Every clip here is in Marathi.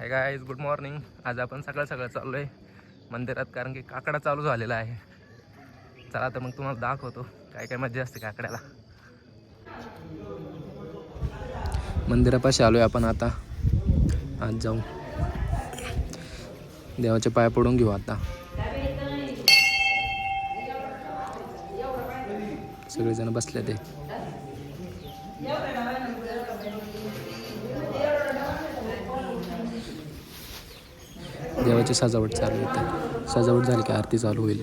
Hi guys, good morning. आज आपण सकाळ चाललो आहे मंदिरात, कारण की काकडा चालू झालेला आहे. चला तर मग तुम्हाला दाखवतो काय काय मजा असते काकड्याला. मंदिरापाशी आलोय आपण आता. आज जाऊ देवाचे पाय पडून घेऊ आता. सगळेजण बसले ते. देवाची सजावट चालू होते. सजावट झाली की आरती चालू होईल.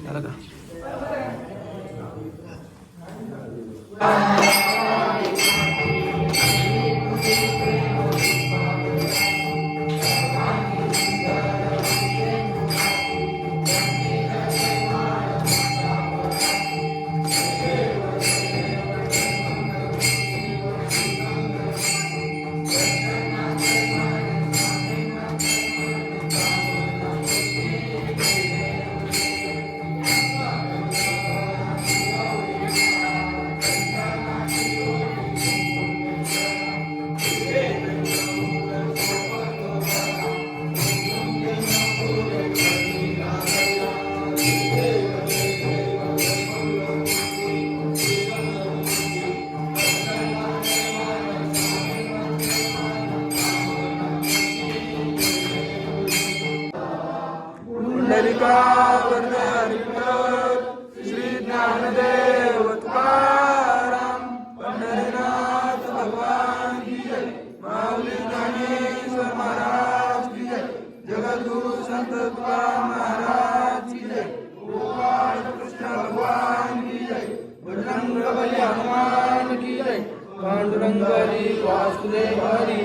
श्री ज्ञानदेव तुकाराम पंढरीनाथ भगवान की जय. माऊली ज्ञानेश्वर महाराज की जय. जगद्गुरु संत तुकाराम महाराज की जय. गोपाळ कृष्ण भगवान की जय. बजरंगबली हनुमान की जय. पांडुरंग हरी वासुदेव हरी.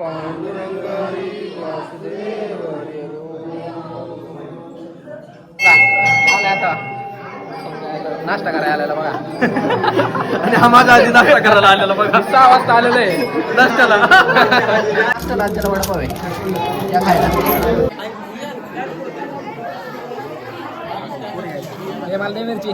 पांडुरंग हरी वासुदेव हरी. आता नाश्ता करायला आलेला बघा. आणि हा माझा आधी नाश्ता करायला आलेला बघा. 6 वाजता आलेलं आहे नाश्त्याला. नाश्त्याला आजच्याला वडापाव आहे या खायला. हे मला नाही मिरची.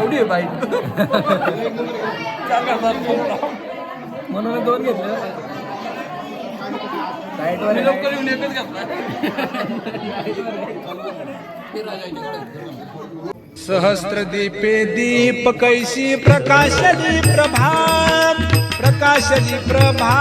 एवढी आहे बाईक. म्हणून 2 घेतले. लवकर येऊन एकच घातला. सहस्रदीपे दीप कैसी प्रकाशली प्रभा. प्रकाशली प्रभा